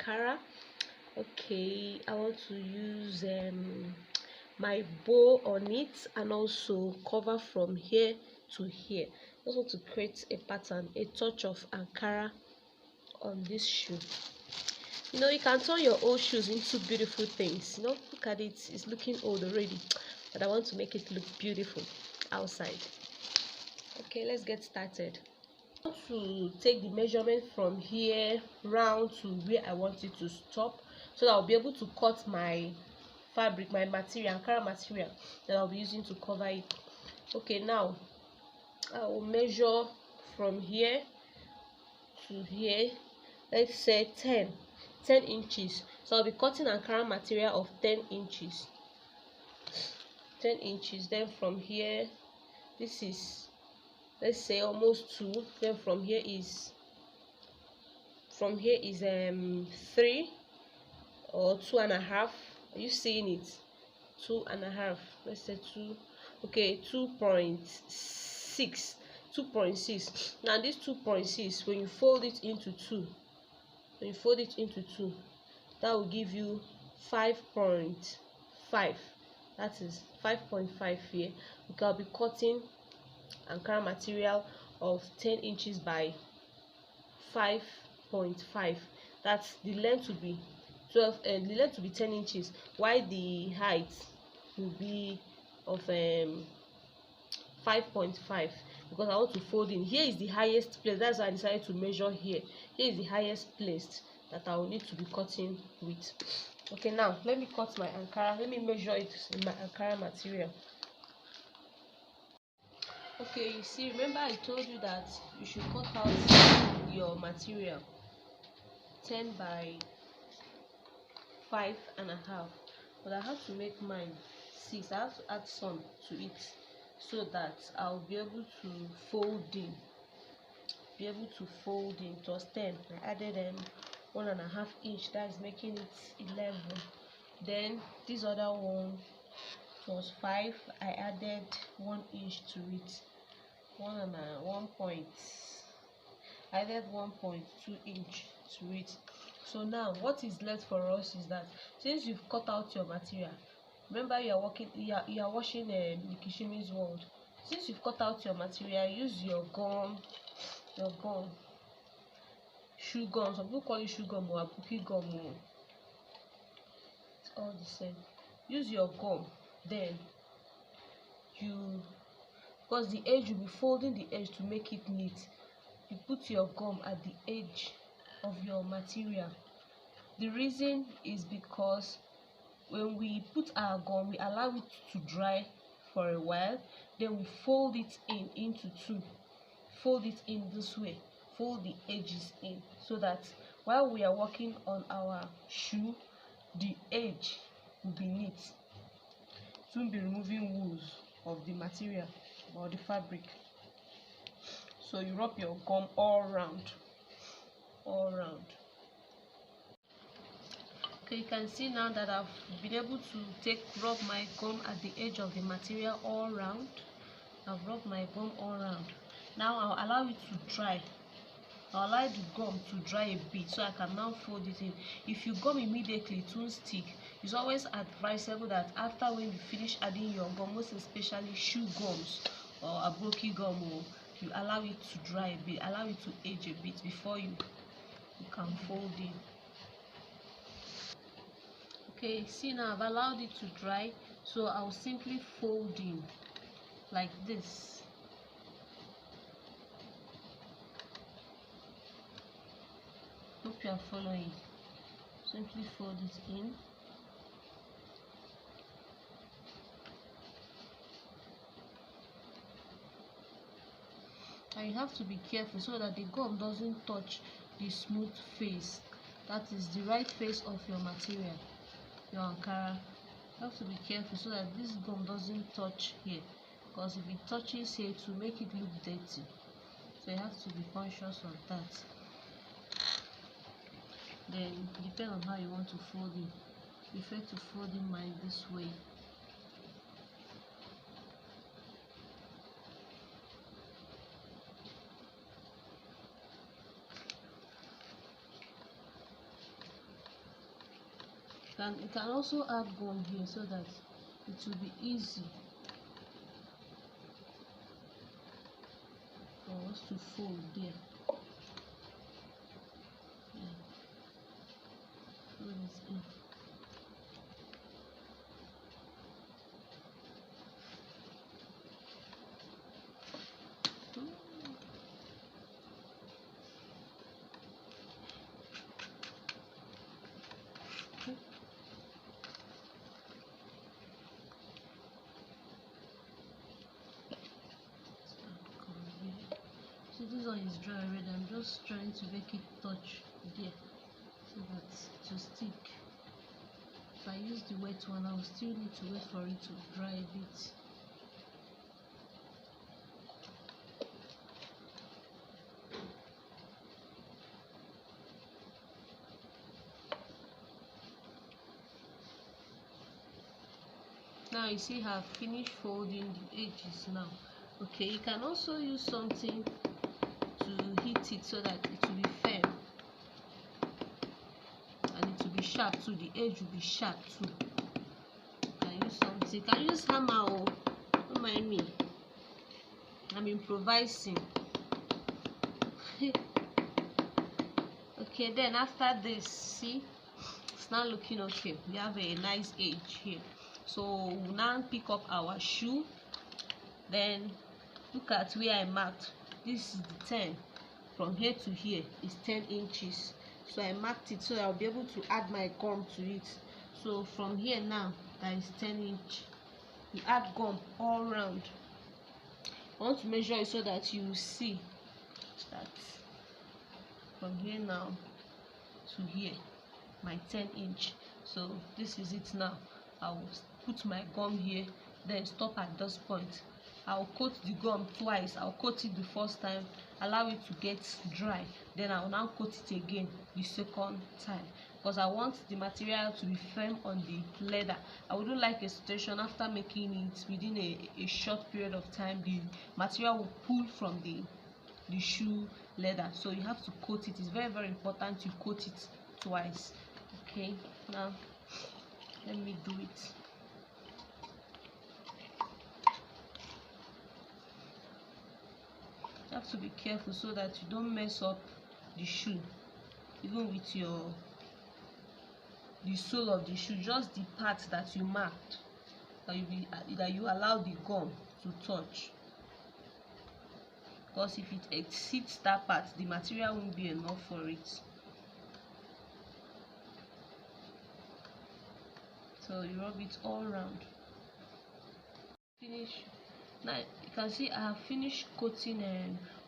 Ankara. Okay, I want to use my bow on it and also cover from here to here. I just want to create a pattern, a touch of Ankara on this shoe. You can turn your old shoes into beautiful things. Look at it, it's looking old already, but I want to make it look beautiful outside. Okay, let's get started. I want to take the measurement from here round to where I want it to stop, so that I'll be able to cut my fabric, my material, Ankara material that I'll be using to cover it. Okay, now I will measure from here to here. Let's say 10 inches. So I'll be cutting Ankara material of 10 inches. 10 inches. Then from here, this is, let's say, almost 2. Then from here is 3 or 2.5. Are you seeing it? 2.5. Let's say 2. Okay, 2.6. 2.6. Now this 2.6, when you fold it into 2, that will give you 5.5. That is 5.5 here. Okay, I'll be cutting Ankara material of 10 inches by 5.5. That's the length will be 12, and the length will be 10 inches, while the height will be of 5.5, because I want to fold in. Here is the highest place. That's why I decided to measure here. Here is the highest place that I will need to be cutting with. Okay, now let me cut my Ankara. Let me measure it in my Ankara material. Okay, you see, remember I told you that you should cut out your material 10 by 5.5, but I have to make mine 6. I have to add some to it so that I'll be able to fold in. It was 10. I added 1.5 inch. That is making it 11. Then this other one was 5. I added 1 inch to it. I added 1.2 inch to it. So now what is left for us is that since you've cut out your material, remember you are washing Nikishimi's world. Since you've cut out your material, use your gum, shoe gum. Some people call it shoe gum or abuki gum. It's all the same. Use your gum. Then because the edge, you'll be folding the edge to make it neat. You put your gum at the edge of your material. The reason is because when we put our gum, we allow it to dry for a while, then we fold it into 2. Fold it in this way. Fold the edges in, so that while we are working on our shoe, the edge will be neat. It won't be removing wools of the material or the fabric. So you rub your gum all around. Okay, you can see now that I've been able to rub my gum at the edge of the material all around. I've rubbed my gum all around. Now I'll allow it to dry. I'll allow the gum to dry a bit, so I can now fold it in. If you gum immediately, it won't stick. It's always advisable that after when you finish adding your gum, most especially shoe gums or aboki gum, you allow it to dry a bit, allow it to age a bit before you can fold in. Okay, see, now I've allowed it to dry, so I'll simply fold in like this. Hope you are following. Simply fold it in. And you have to be careful so that the gum doesn't touch the smooth face. That is the right face of your material, your Ankara. You have to be careful so that this gum doesn't touch here, because if it touches here, it will make it look dirty. So you have to be conscious of that. Then depend on how you want to fold it. Prefer to fold in mine this way. You can also add gum here so that it will be easy for us to fold there. Yeah. Fold it in. So this one is dry already. I'm just trying to make it touch there so that it will stick. If I use the wet one, I will still need to wait for it to dry a bit. Now you see I've finished folding the edges now. Okay, you can also use something to heat it so that it will be firm and it will be sharp too. The edge will be sharp too. You can use something. You can use hammer, or don't mind me, I'm improvising. Okay, then after this, see, it's now looking okay. We have a nice edge here. So we'll now pick up our shoe. Then look at where I marked. This is the 10. From here to here is 10 inches. So I marked it so I'll be able to add my gum to it. So from here now, that is 10 inch. You add gum all round. I want to measure it so that you see that from here now to here, my 10 inch. So this is it now. I'll put my gum here, then stop at this point. I'll coat the gum twice. I'll coat it the first time, allow it to get dry, then I'll now coat it again the second time, because I want the material to be firm on the leather. I wouldn't like a situation after making it within a short period of time the material will pull from the shoe leather. So you have to coat it. It's very, very important you coat it twice. Okay, now let me do it. You have to be careful so that you don't mess up the shoe, even with the sole of the shoe, just the part that you marked, that you allow the gum to touch. Because if it exceeds that part, the material won't be enough for it. So you rub it all around. Finish. Now you can see I have finished coating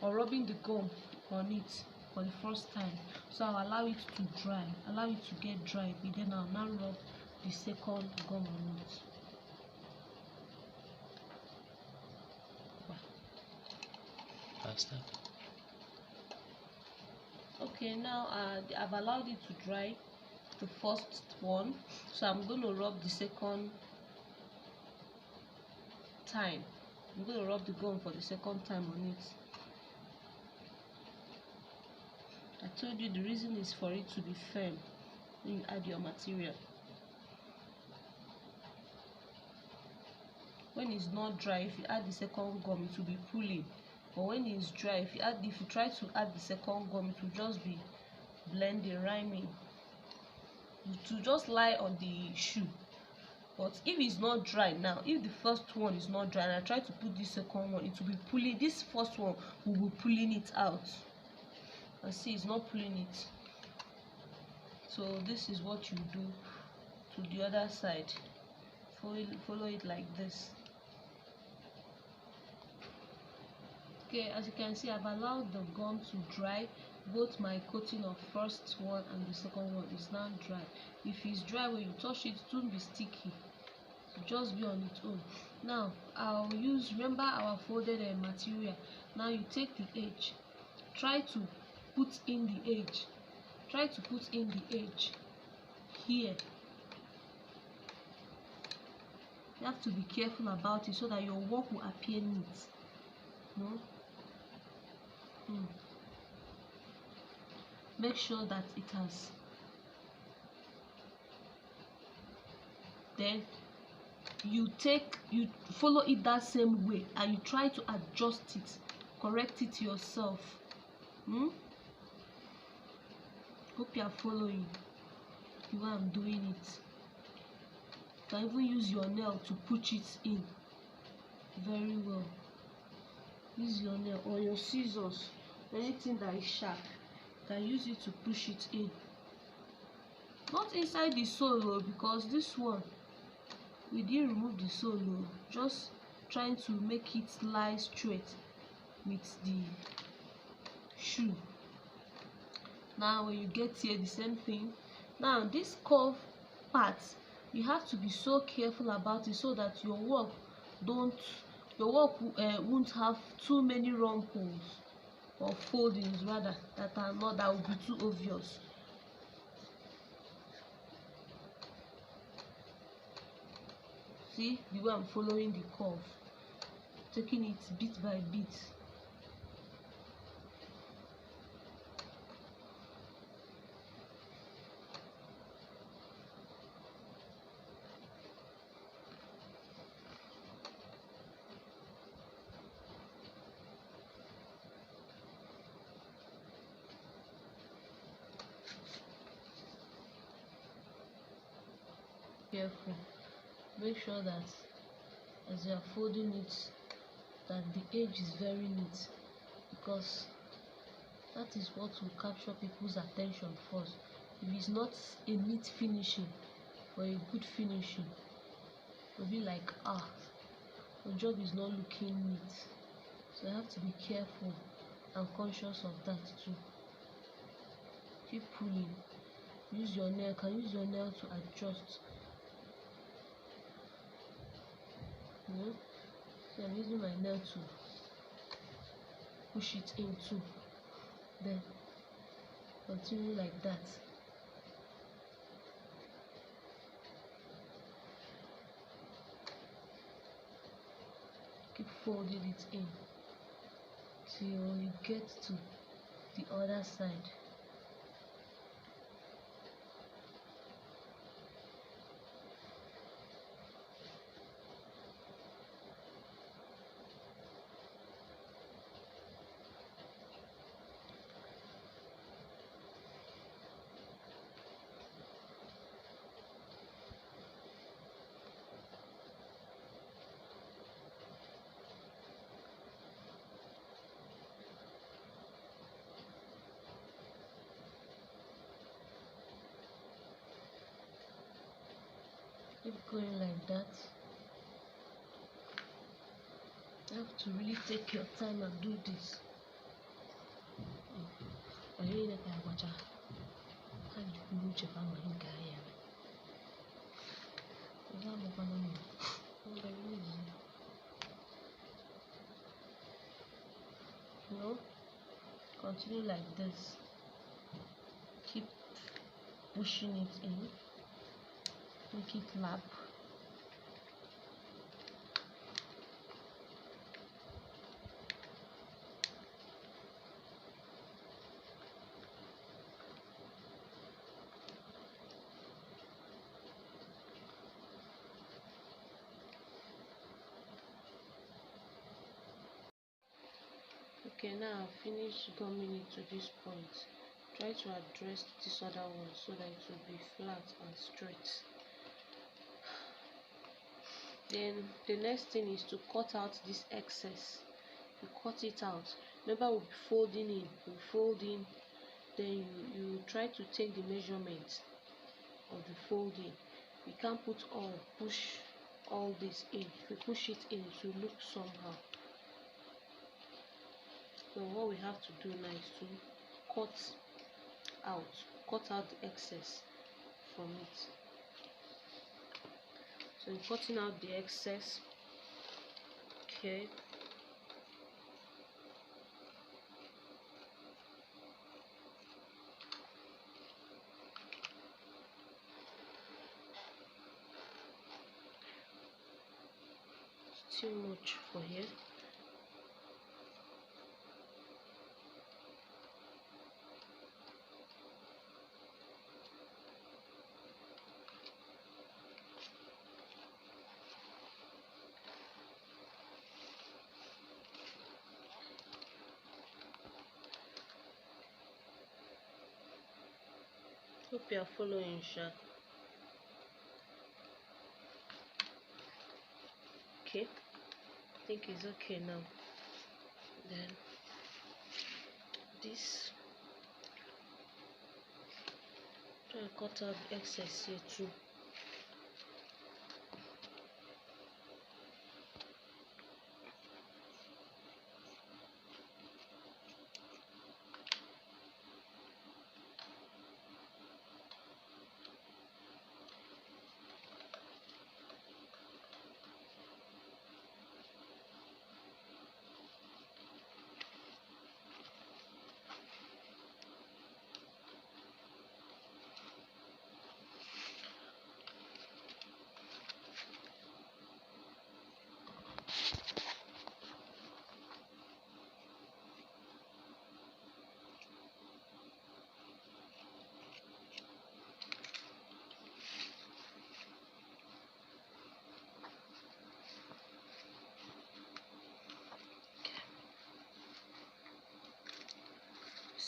or rubbing the gum on it for the first time. So I'll allow it to dry, allow it to get dry, but then I'll now rub the second gum on it. Faster. Okay, now I've allowed it to dry, the first one, so I'm going to rub the second time. I'm going to rub the gum for the second time on it. I told you the reason is for it to be firm when you add your material. When it's not dry, if you add the second gum, it will be pulling. But when it's dry, if you try to add the second gum, it will just be blending, rhyming. It will just lie on the shoe. But if it's not dry now, if the first one is not dry and I try to put this second one, it will be pulling. This first one will be pulling it out. And see, it's not pulling it. So this is what you do to the other side. Follow it like this. Okay, as you can see, I've allowed the gum to dry. Both my coating of first one and the second one is now dry. If it's dry, when you touch it, it won't be sticky. It'll just be on its own. Now I'll use, remember our folded material. Now you take the edge, try to put in the edge, try to put in the edge here. You have to be careful about it so that your work will appear neat. No? Make sure that it has then you follow it that same way and you try to adjust it, correct it yourself. Hope you are following the way I'm doing it. You can even use your nail to push it in very well. Use your nail or your scissors, anything that is sharp, you can use it to push it in. Not inside the sole, because this one we didn't remove the sole, just trying to make it lie straight with the shoe. Now when you get here, the same thing. Now this curve part, you have to be so careful about it so that your work won't have too many wrong holes or foldings rather that will be too obvious. See the way I'm following the curve, taking it bit by bit. Careful, make sure that as you are folding it, that the edge is very neat, because that is what will capture people's attention first. If it's not a neat finishing or a good finishing, it will be like, the job is not looking neat. So you have to be careful and conscious of that too. Keep pulling. Use your nail. Can use your nail to adjust. So I'm using my nail to push it in too. Then continue like that. Keep folding it in till you get to the other side. Keep going like that. You have to really take your time and do this. Continue like this. Keep pushing it in. Make it lap. Okay, now I've finished gumming it to this point. Try to address this other one so that it will be flat and straight. Then the next thing is to cut out this excess. You cut it out. Remember, we'll be folding in, then you try to take the measurement of the folding. We can't push all this in. If we push it in, it will look somehow. So what we have to do now is to cut out the excess from it. So I'm cutting out the excess. Okay. It's too much for here. Hope you are following, Sha. Okay, I think it's okay now. Then this, try to cut out the excess here too.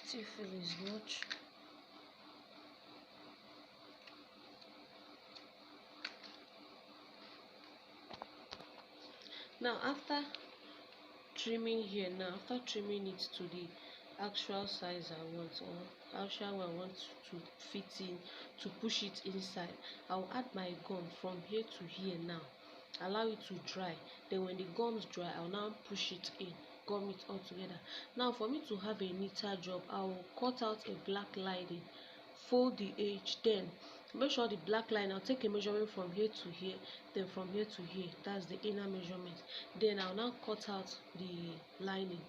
Still feel as much. Now after trimming here, after trimming it to the actual size I want, or actual one I want to fit in, to push it inside, I'll add my gum from here to here. Now allow it to dry, then when the gums dry, I'll now push it in, gum it all together. Now for me to have a neater job, I will cut out a black lining, fold the edge, then make sure the black line, I'll take a measurement from here to here, then from here to here, that's the inner measurement. Then I'll now cut out the lining.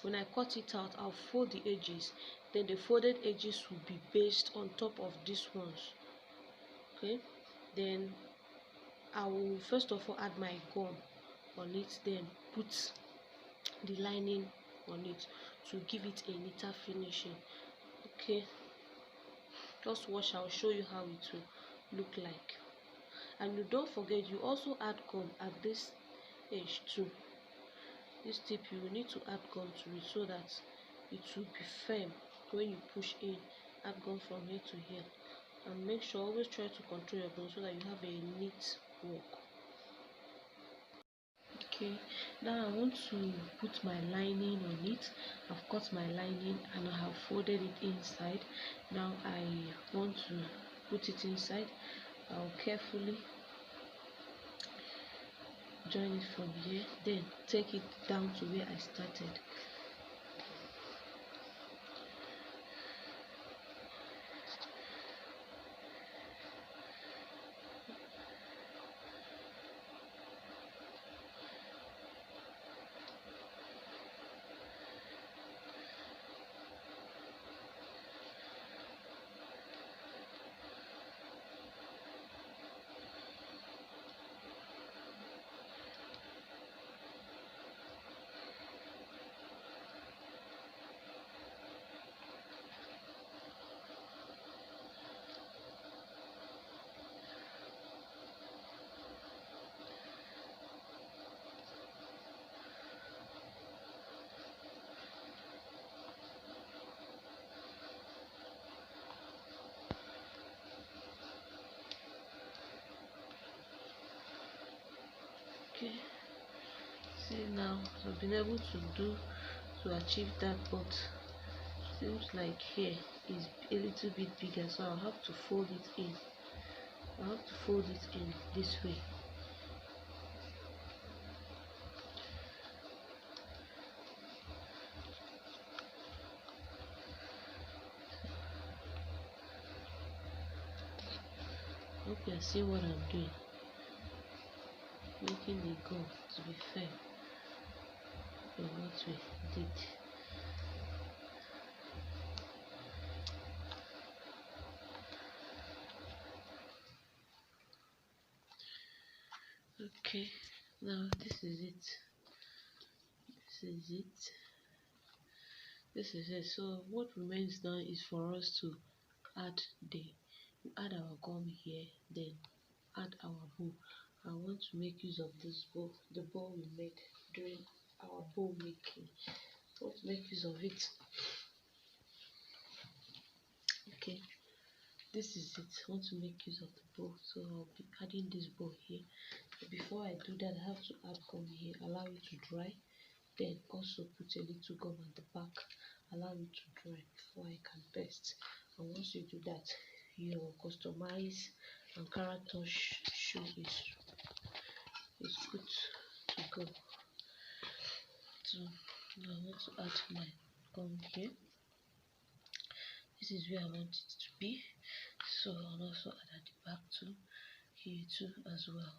When I cut it out, I'll fold the edges, then the folded edges will be based on top of these ones. Okay, then I will first of all add my gum on it, then put the lining on it to give it a neater finishing. Okay, just watch, I'll show you how it will look like. And you don't forget, you also add gum at this edge too. This tip, you will need to add gum to it so that it will be firm when you push in. Add gum from here to here, and make sure, always try to control your gum so that you have a neat work. Okay, now I want to put my lining on it. I've cut my lining and I have folded it inside. Now I want to put it inside. I'll carefully join it from here, then take it down to where I started. Okay, see, now I've been able to achieve that, but seems like here is a little bit bigger, so I'll have to fold it in. I'll have to fold it in this way. Hope you see what I'm doing, making the gum to be fair from what we did. Okay, now this is it. So what remains now is for us to add our gum here, then add our bow. I want to make use of this bow, the bow we made during our bow making. I want to make use of it. Okay, this is it. I want to make use of the bow, so I'll be adding this bow here. But before I do that, I have to add gum here, allow it to dry, then also put a little gum at the back, allow it to dry before I can paste. And once you do that, your customized Ankara touch shoe is good to go. So now I want to add my gum here. This is where I want it to be, so I'll also add at the back too, here too as well.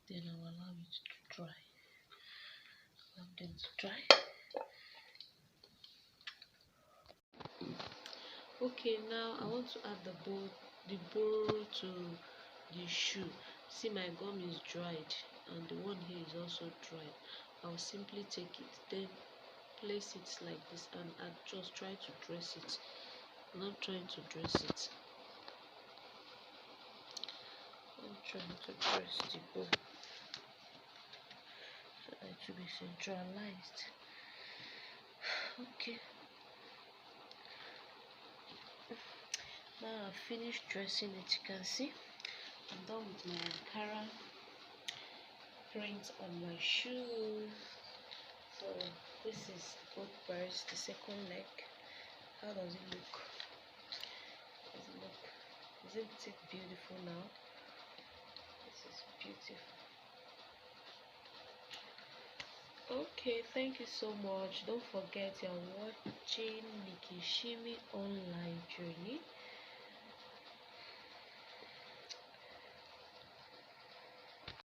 Then I'll allow it to dry. Allow them to dry. Okay, now I want to add the bow to the shoe. See, my gum is dried and the one here is also dried. I'll simply take it, then place it like this, and I just try to dress it. I'm not trying to dress it. I'm trying to dress the bow so that it will be centralized. Okay. Now I've finished dressing it. You can see I'm done with my Ankara print on my shoe. So this is both pairs, the second leg. How does it look? Isn't it beautiful now? This is beautiful. Okay, thank you so much. Don't forget you're watching Nikishimi online journey.